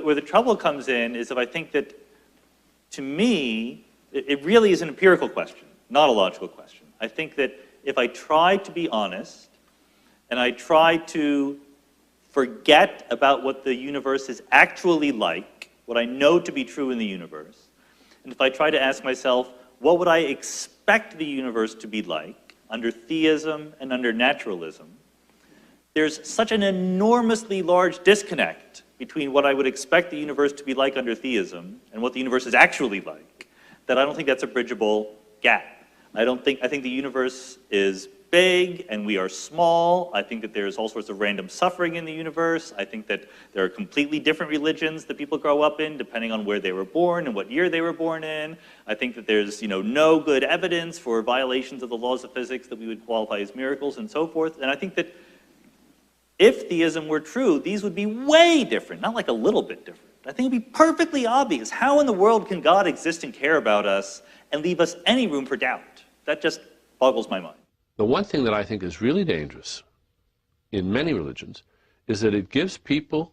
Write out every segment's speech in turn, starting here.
where the trouble comes in is if I think that, to me, it really is an empirical question, not a logical question. I think that if I try to be honest, and I try to forget about what the universe is actually like, what I know to be true in the universe, and if I try to ask myself, what would I expect the universe to be like under theism and under naturalism, there's such an enormously large disconnect between what I would expect the universe to be like under theism and what the universe is actually like, that I don't think that's a bridgeable gap. I think the universe is big and we are small. I think that there's all sorts of random suffering in the universe. I think that there are completely different religions that people grow up in depending on where they were born and what year they were born in. I think that there's, no good evidence for violations of the laws of physics that we would qualify as miracles and so forth. And I think that if theism were true, these would be way different, not like a little bit different. I think it would be perfectly obvious. How in the world can God exist and care about us and leave us any room for doubt? That just boggles my mind. The one thing that I think is really dangerous in many religions is that it gives people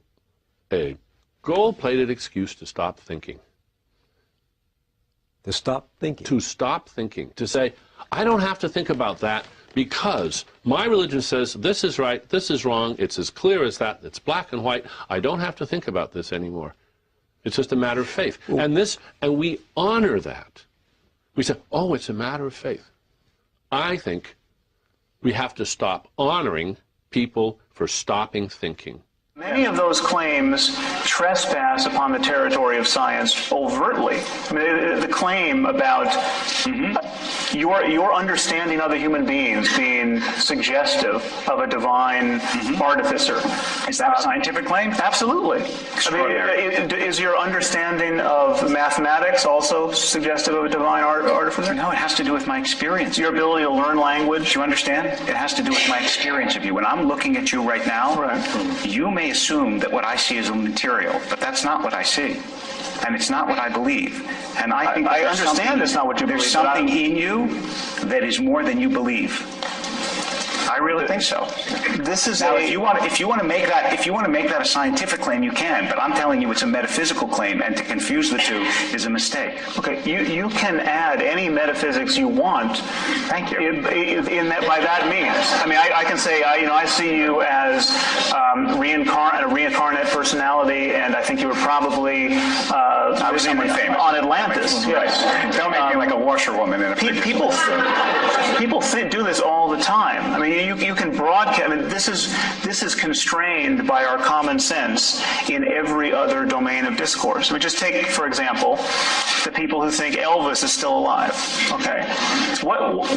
a gold-plated excuse to stop thinking. To stop thinking? To stop thinking. To say, I don't have to think about that because my religion says this is right, this is wrong, it's as clear as that, it's black and white, I don't have to think about this anymore. It's just a matter of faith. Ooh. And we honor that. We say, oh, it's a matter of faith. I think we have to stop honoring people for stopping thinking. Many of those claims trespass upon the territory of science overtly. I mean, the claim about your understanding other human beings being suggestive of a divine artificer. Is that a scientific claim? Absolutely. I mean, is your understanding of mathematics also suggestive of a divine artificer? No, it has to do with my experience. Your ability to learn language? You understand? It has to do with my experience of you. When I'm looking at you right now, you may assume that what I see is immaterial, but that's not what I see. And it's not what I believe. And I think I understand it's not what you believe. There's something in you that is more than you believe. I really think so. This is now, if you want to make that a scientific claim, you can. But I'm telling you, it's a metaphysical claim, and to confuse the two is a mistake. Okay, you can add any metaphysics you want. Thank you. In that, by that means, I mean, I can say, I see you as a reincarnate personality, and I think you were probably someone famous on Atlantis. Yes. Don't make me like a washerwoman in a people do this all the time. I mean, you can broadcast. I mean, this is constrained by our common sense in every other domain of discourse. I mean, just take, for example, the people who think Elvis is still alive. Okay,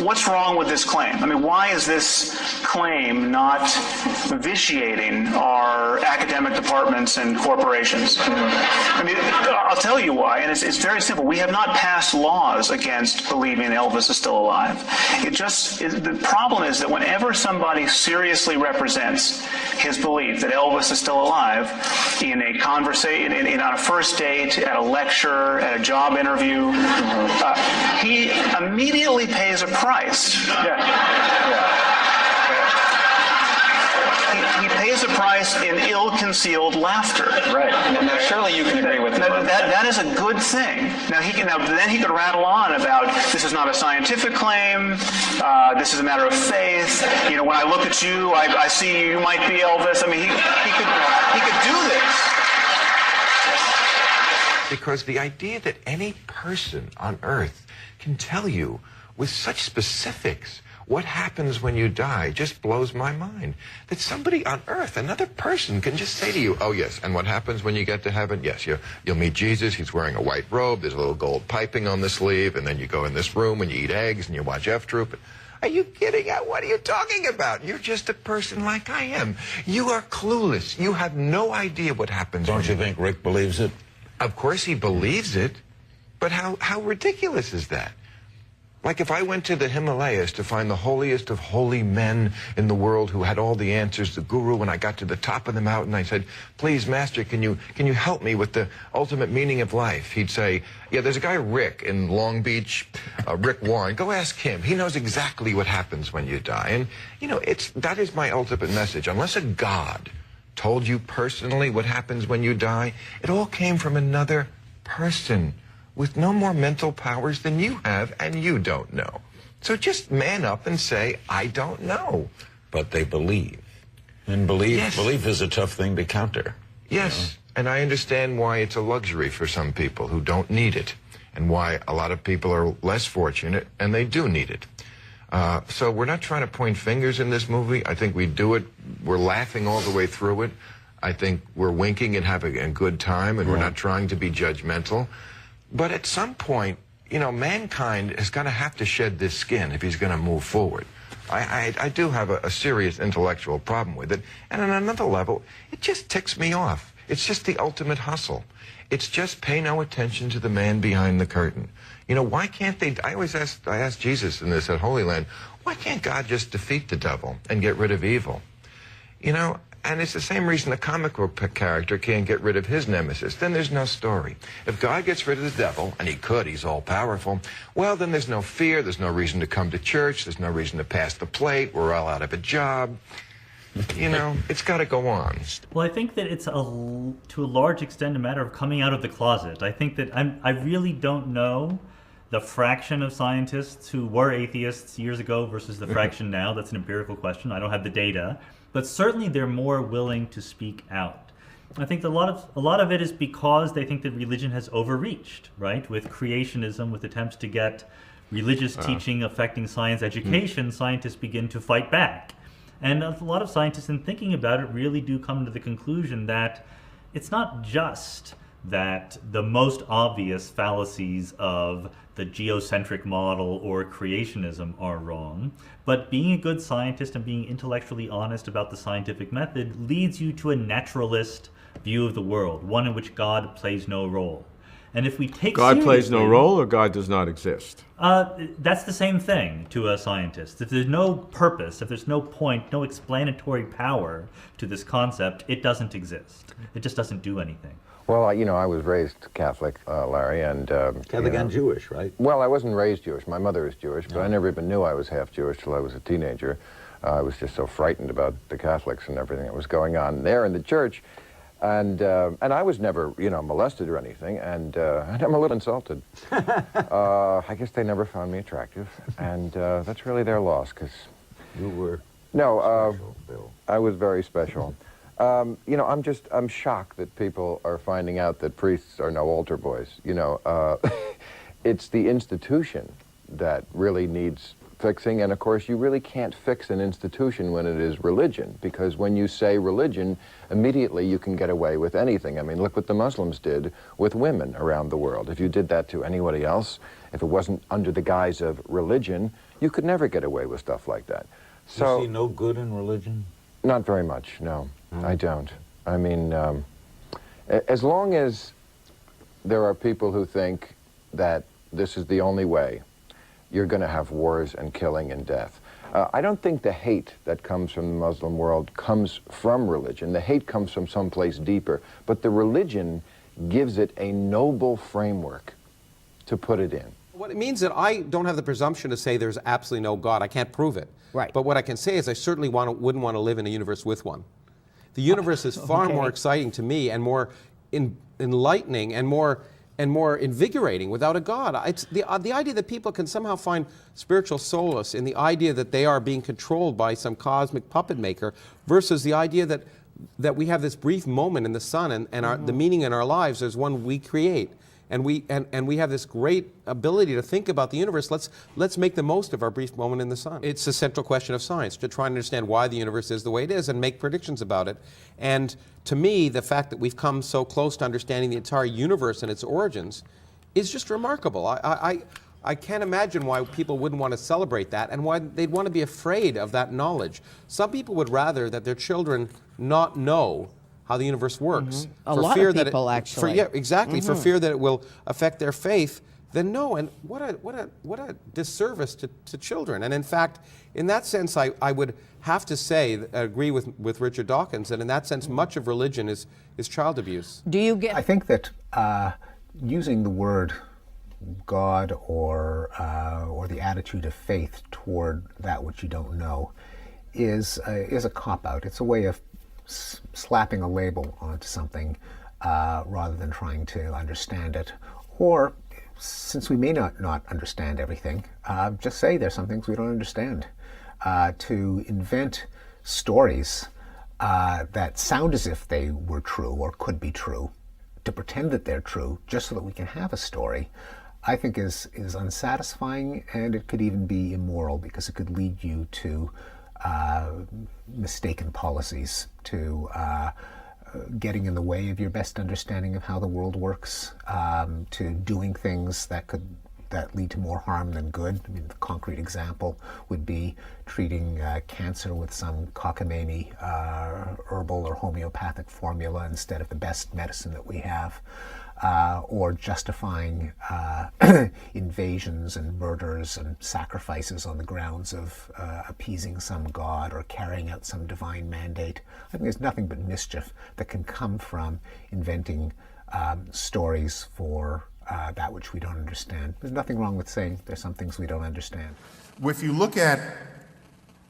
what's wrong with this claim? I mean, why is this claim not vitiating our academic departments and corporations? I mean, I'll tell you why, and it's very simple. We have not passed laws against believing Elvis is still alive. The problem is that whenever somebody seriously represents his belief that Elvis is still alive in a conversation, on a first date, at a lecture, at a job interview, he immediately pays a price. He pays a price in ill-concealed laughter. Right. Now, surely you can agree with that. That is a good thing. Then he could rattle on about this is not a scientific claim. This is a matter of faith. When I look at you, I see you might be Elvis. I mean, he could do this. Because the idea that any person on Earth can tell you with such specifics what happens when you die just blows my mind. That somebody on Earth, another person, can just say to you, oh yes, and what happens when you get to heaven? Yes, you'll meet Jesus, he's wearing a white robe, there's a little gold piping on the sleeve, and then you go in this room and you eat eggs and you watch F Troop. Are you kidding? What are you talking about? You're just a person like I am. You are clueless. You have no idea what happens. Don't you think Rick believes it? Of course he believes it, but how ridiculous is that? Like if I went to the Himalayas to find the holiest of holy men in the world who had all the answers, the guru, when I got to the top of the mountain, I said, please, master, can you help me with the ultimate meaning of life? He'd say, yeah, there's a guy, Rick, in Long Beach, Rick Warren. Go ask him. He knows exactly what happens when you die. And, that is my ultimate message. Unless a God told you personally what happens when you die. It all came from another person with no more mental powers than you have, and you don't know. So just man up and say, I don't know. But they believe. And belief is a tough thing to counter. Yes, and I understand why it's a luxury for some people who don't need it, and why a lot of people are less fortunate and they do need it. So we're not trying to point fingers in this movie. I think we do it. We're laughing all the way through it. I think we're winking and having a good time, and we're not trying to be judgmental. But at some point, you know, mankind is going to have to shed this skin if he's going to move forward. I do have a serious intellectual problem with it. And on another level, it just ticks me off. It's just the ultimate hustle. It's just pay no attention to the man behind the curtain. You know, why can't they, I asked Jesus in this at Holy Land, why can't God just defeat the devil and get rid of evil? You know, and it's the same reason a comic book character can't get rid of his nemesis. Then there's no story. If God gets rid of the devil, and he could, he's all powerful, well, then there's no fear, there's no reason to come to church, there's no reason to pass the plate, we're all out of a job. You know, it's got to go on. Well, I think that it's to a large extent a matter of coming out of the closet. I think that I really don't know the fraction of scientists who were atheists years ago versus the fraction now. That's an empirical question. I don't have the data. But certainly they're more willing to speak out. I think a lot of it is because they think that religion has overreached, right? With creationism, with attempts to get religious teaching affecting science education, scientists begin to fight back. And a lot of scientists, in thinking about it, really do come to the conclusion that it's not just that the most obvious fallacies of the geocentric model or creationism are wrong, but being a good scientist and being intellectually honest about the scientific method leads you to a naturalist view of the world, one in which God plays no role. And if we take God plays no role, or God does not exist? That's the same thing to a scientist. If there's no purpose, if there's no point, no explanatory power to this concept, it doesn't exist. It just doesn't do anything. Well, you know, I was raised Catholic, Larry, and... Catholic and Jewish, right? Well, I wasn't raised Jewish. My mother is Jewish, but I never even knew I was half Jewish till I was a teenager. I was just so frightened about the Catholics and everything that was going on there in the church. And I was never, you know, molested or anything, and I'm a little insulted. I guess they never found me attractive, and that's really their loss, because... You were special, Bill. I was very special. You know, I'm shocked that people are finding out that priests are no altar boys. You know, it's the institution that really needs fixing, and of course you really can't fix an institution when it is religion, because when you say religion, immediately you can get away with anything. I mean, look what the Muslims did with women around the world. If you did that to anybody else, if it wasn't under the guise of religion, you could never get away with stuff like that. So, you see no good in religion? Not very much, no. I don't. I mean, as long as there are people who think that this is the only way, you're going to have wars and killing and death. I don't think the hate that comes from the Muslim world comes from religion. The hate comes from someplace deeper. But the religion gives it a noble framework to put it in. What it means that I don't have the presumption to say there's absolutely no God. I can't prove it. Right. But what I can say is I certainly wouldn't want to live in a universe with one. The universe is far more exciting to me and more enlightening and more invigorating without a God. It's the idea that people can somehow find spiritual solace in the idea that they are being controlled by some cosmic puppet maker versus the idea that we have this brief moment in the sun and the meaning in our lives is one we create. And we have this great ability to think about the universe. Let's make the most of our brief moment in the sun. It's a central question of science, to try and understand why the universe is the way it is and make predictions about it. And to me, the fact that we've come so close to understanding the entire universe and its origins is just remarkable. I can't imagine why people wouldn't want to celebrate that and why they'd want to be afraid of that knowledge. Some people would rather that their children not know how the universe works. A lot of people, actually. For fear that it will affect their faith, then no. And what a disservice to children. And in fact, in that sense, I would have to say, agree with Richard Dawkins, that in that sense, much of religion is child abuse. Do you get... I think that using the word God or the attitude of faith toward that which you don't know is a cop-out. It's a way of slapping a label onto something rather than trying to understand it. Or, since we may not understand everything, just say there's some things we don't understand. To invent stories that sound as if they were true or could be true, to pretend that they're true just so that we can have a story, I think is unsatisfying, and it could even be immoral because it could lead you to mistaken policies, to getting in the way of your best understanding of how the world works, to doing things that lead to more harm than good. I mean, the concrete example would be treating cancer with some cockamamie herbal or homeopathic formula instead of the best medicine that we have, or justifying invasions and murders and sacrifices on the grounds of appeasing some god or carrying out some divine mandate. I think there's nothing but mischief that can come from inventing stories for that which we don't understand. There's nothing wrong with saying there's some things we don't understand. If you look at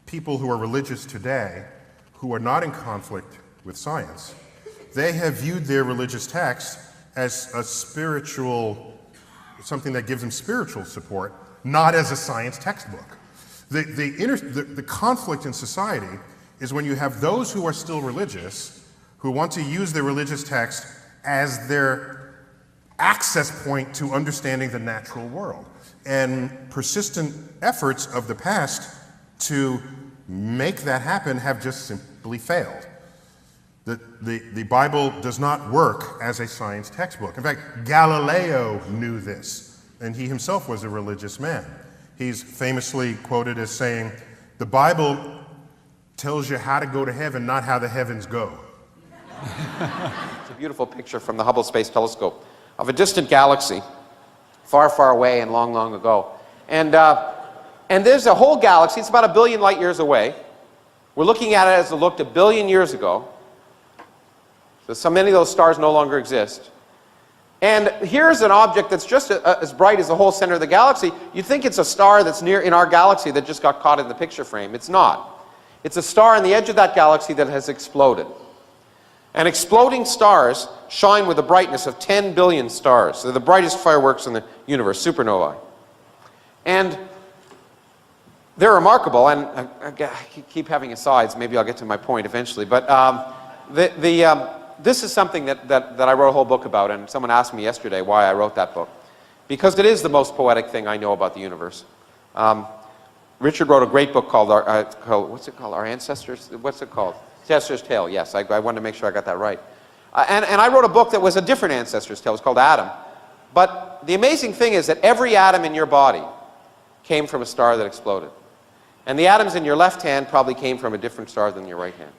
people who are religious today, who are not in conflict with science, they have viewed their religious text as a spiritual, something that gives them spiritual support, not as a science textbook. The conflict in society is when you have those who are still religious, who want to use their religious text as their access point to understanding the natural world. And persistent efforts of the past to make that happen have just simply failed. The Bible does not work as a science textbook. In fact, Galileo knew this, and he himself was a religious man. He's famously quoted as saying, "The Bible tells you how to go to heaven, not how the heavens go." It's a beautiful picture from the Hubble Space Telescope of a distant galaxy, far, far away and long, long ago. And there's a whole galaxy, it's about 1 billion light years away. We're looking at it as it looked 1 billion years ago. So many of those stars no longer exist. And here's an object that's just as bright as the whole center of the galaxy. You'd think it's a star that's near in our galaxy that just got caught in the picture frame. It's not. It's a star on the edge of that galaxy that has exploded. And exploding stars shine with a brightness of 10 billion stars. They're the brightest fireworks in the universe, supernovae. And they're remarkable, and I keep having asides, maybe I'll get to my point eventually, but this is something that I wrote a whole book about, and someone asked me yesterday why I wrote that book. Because it is the most poetic thing I know about the universe. Richard wrote a great book called, what's it called? Our Ancestors? What's it called? Ancestor's Tale, yes. I wanted to make sure I got that right. And I wrote a book that was a different Ancestor's Tale. It was called Adam. But the amazing thing is that every atom in your body came from a star that exploded. And the atoms in your left hand probably came from a different star than your right hand.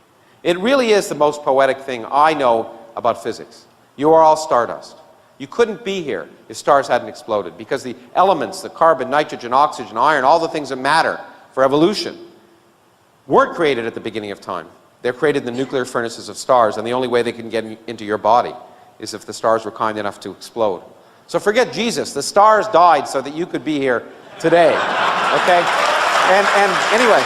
It really is the most poetic thing I know about physics. You are all stardust. You couldn't be here if stars hadn't exploded, because the elements, the carbon, nitrogen, oxygen, iron, all the things that matter for evolution weren't created at the beginning of time. They're created in the nuclear furnaces of stars, and the only way they can get into your body is if the stars were kind enough to explode. So forget Jesus. The stars died so that you could be here today. Okay? And anyway.